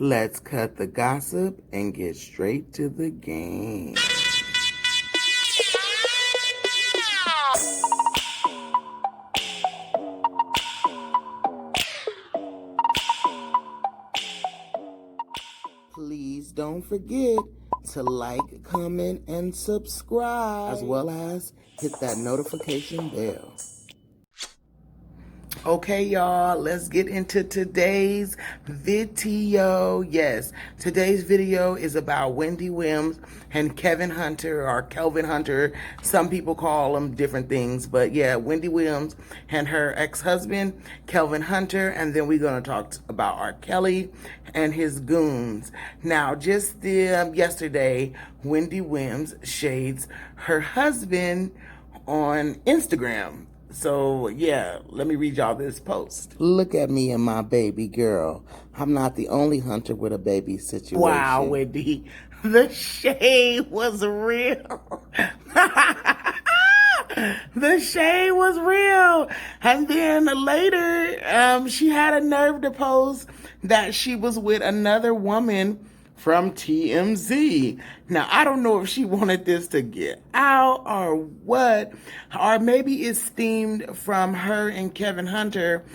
Let's cut the gossip and get straight to the game. Please don't forget to like, comment, and subscribe, as well as hit that notification bell. Okay, y'all, let's get into today's video. Yes, today's video is about Wendy Williams and Kevin Hunter, or Kelvin Hunter. Some people call them different things, but yeah, Wendy Williams and her ex-husband, Kelvin Hunter, and then we're going to talk about R. Kelly and his goons. Now, just yesterday, Wendy Williams shades her husband on Instagram. So, yeah, let me read y'all this post. Look at me and my baby girl. I'm not the only hunter with a baby situation. Wow, Wendy, the shade was real. The shade was real. And then later, she had a nerve to post that she was with another woman from TMZ. Now, I don't know if she wanted this to get out or what, or maybe it stemmed from her and Kevin Hunter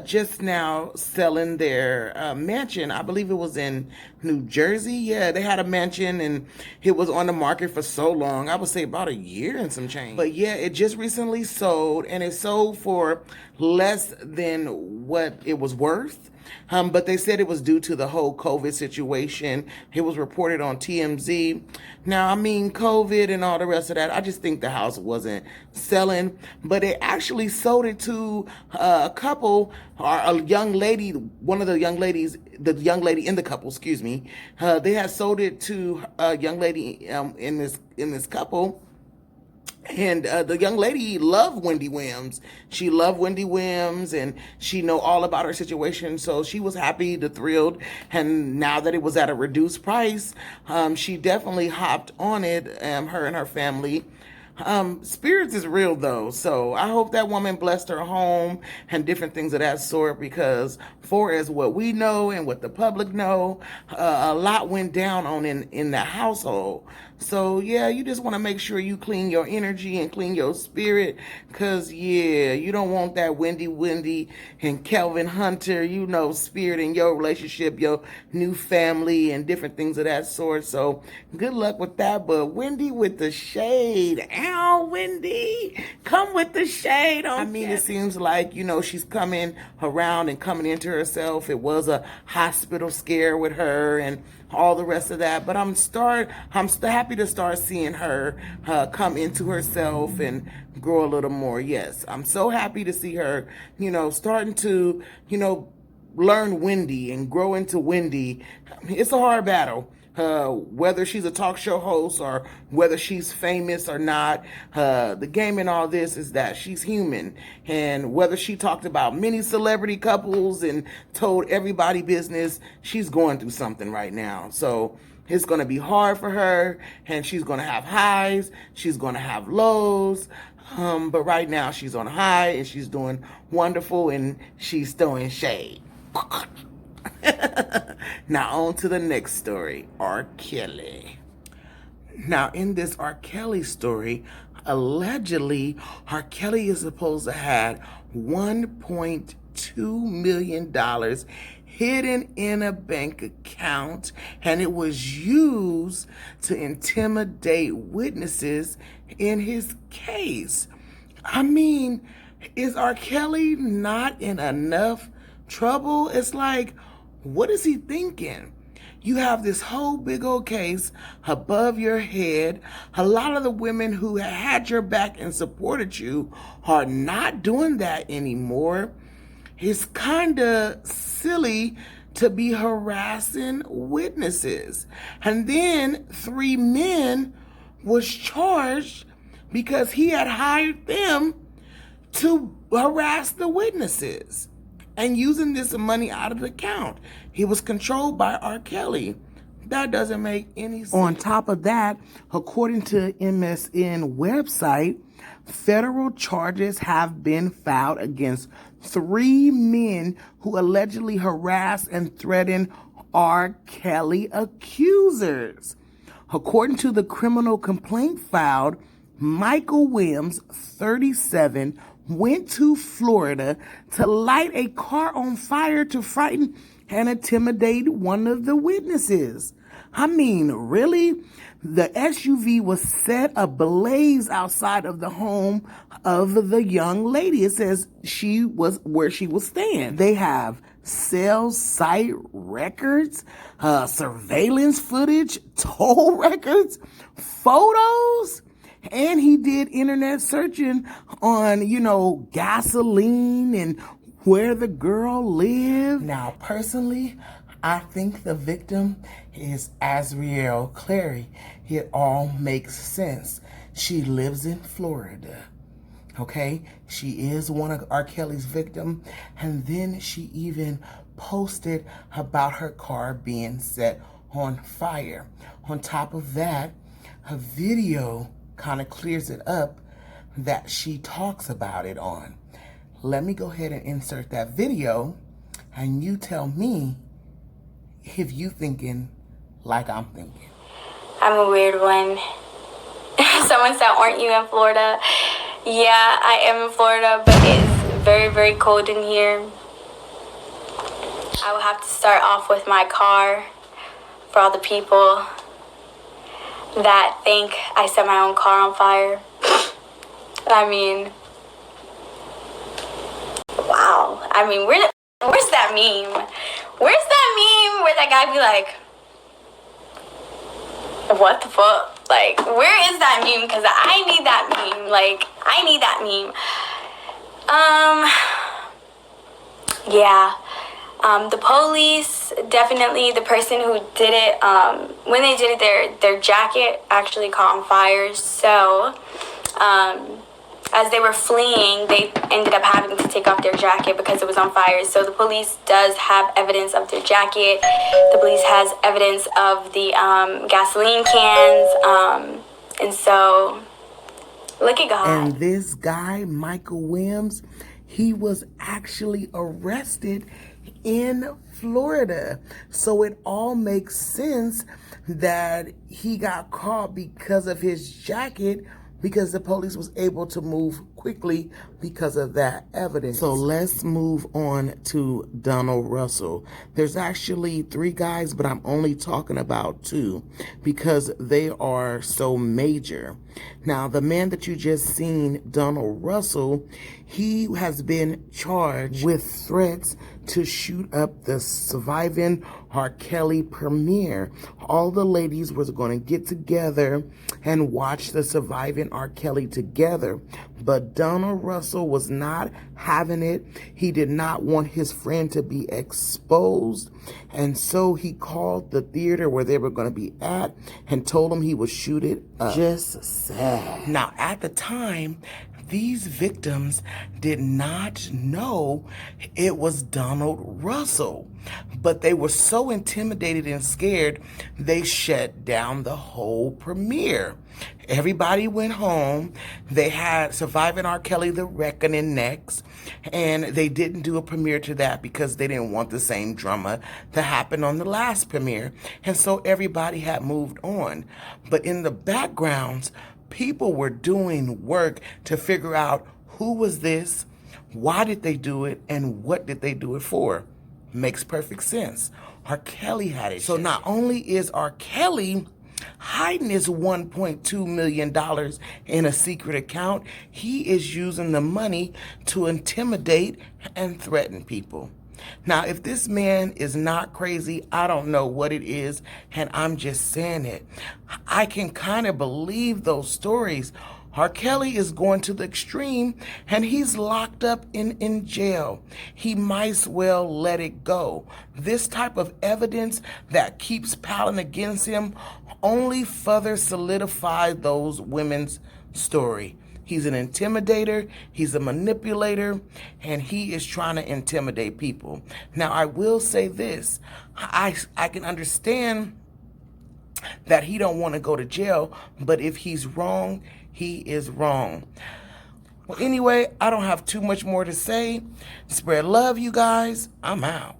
just now selling their mansion. I believe it was in New Jersey. Yeah, they had a mansion and it was on the market for so long. I would say about a year and some change. But yeah, it just recently sold, and it sold for less than what it was worth. But they said it was due to the whole COVID situation. It was reported on TMZ. Now, I mean, COVID and all the rest of that, I just think the house wasn't selling. But they actually sold it to a couple, or a young lady, one of the young ladies, the young lady in the couple, excuse me. They had sold it to a young lady in this couple. And the young lady loved Wendy Williams. She loved Wendy Williams, and she know all about her situation. So she was happy, thrilled. And now that it was at a reduced price, she definitely hopped on it, her and her family. Spirits is real though, so I hope that woman blessed her home and different things of that sort, because for as what we know and what the public know, a lot went down on in the household. So yeah, you just want to make sure you clean your energy and clean your spirit, because yeah, you don't want that Wendy and Kelvin Hunter, spirit in your relationship, your new family and different things of that sort. So good luck with that. But Wendy with the shade. Ow, Wendy, come with the shade on. I mean, it seems like, she's coming around and coming into herself. It was a hospital scare with her and all the rest of that. But I'm happy to start seeing her come into herself and grow a little more. Yes, I'm so happy to see her, starting to, learn Wendy and grow into Wendy. It's a hard battle. Whether she's a talk show host or whether she's famous or not, the game in all this is that she's human. And whether she talked about many celebrity couples and told everybody business, she's going through something right now. So it's going to be hard for her, and she's going to have highs, she's going to have lows. But right now she's on a high and she's doing wonderful, and she's throwing shade. Now on to the next story, R. Kelly. Now in this R. Kelly story, allegedly R. Kelly is supposed to have $1.2 million hidden in a bank account, and it was used to intimidate witnesses in his case. I mean, is R. Kelly not in enough trouble? It's like, what is he thinking? You have this whole big old case above your head. A lot of the women who had your back and supported you are not doing that anymore. It's kind of silly to be harassing witnesses. And then 3 men was charged because he had hired them to harass the witnesses and using this money out of the account. He was controlled by R. Kelly. That doesn't make any sense. On top of that, according to MSN website, federal charges have been filed against 3 men who allegedly harassed and threatened R. Kelly accusers. According to the criminal complaint filed, Michael Williams, 37, went to Florida to light a car on fire to frighten and intimidate one of the witnesses. I mean, really? The SUV was set ablaze outside of the home of the young lady. It says she was where she was staying. They have cell site records, surveillance footage, toll records, photos, and he did internet searching on, gasoline and where the girl lived. Now, personally, I think the victim is Azriel, Clary. It all makes sense. She lives in Florida. Okay, she is one of R. Kelly's victims, and then she even posted about her car being set on fire. On top of that, a video kind of clears it up that she talks about it on. Let me go ahead and insert that video, and you tell me if you thinking like I'm thinking. I'm a weird one. Someone said, aren't you in Florida? Yeah, I am in Florida, but it's very, very cold in here. I will have to start off with my car for all the people that think I set my own car on fire. I mean, wow. I mean, where's that meme? Where's that meme where that guy be like, what the fuck? Like, where is that meme? Because I need that meme. Like, I need that meme. Yeah. The police, definitely the person who did it, when they did it, their jacket actually caught on fire. So, as they were fleeing, they ended up having to take off their jacket because it was on fire. So the police does have evidence of their jacket. The police has evidence of the gasoline cans. And so, look at God. And this guy, Michael Williams, he was actually arrested in Florida. So it all makes sense that he got caught because of his jacket, because the police was able to move quickly because of that evidence. So let's move on to Donald Russell. There's actually 3 guys, but I'm only talking about 2 because they are so major. Now, the man that you just seen, Donald Russell, he has been charged with threats to shoot up the surviving R. Kelly premiere. All the ladies was going to get together and watch the surviving R. Kelly together. But Donald Russell was not having it. He did not want his friend to be exposed. And so he called the theater where they were going to be at and told them he would shoot it up. Just sad. Now, at the time, these victims did not know it was Donald Russell, but they were so intimidated and scared, they shut down the whole premiere. Everybody went home. They had Surviving R. Kelly, The Reckoning next, and they didn't do a premiere to that because they didn't want the same drama that happened on the last premiere. And so everybody had moved on. But in the backgrounds, people were doing work to figure out who was this, why did they do it, and what did they do it for. Makes perfect sense. R. Kelly had it. So not only is R. Kelly hiding his $1.2 million in a secret account, he is using the money to intimidate and threaten people. Now, if this man is not crazy, I don't know what it is, and I'm just saying it. I can kind of believe those stories. R. Kelly is going to the extreme, and he's locked up in jail. He might as well let it go. This type of evidence that keeps piling against him only further solidify those women's story. He's an intimidator, he's a manipulator, and he is trying to intimidate people. Now, I will say this. I can understand that he don't want to go to jail, but if he's wrong, he is wrong. Well, anyway, I don't have too much more to say. Spread love, you guys. I'm out.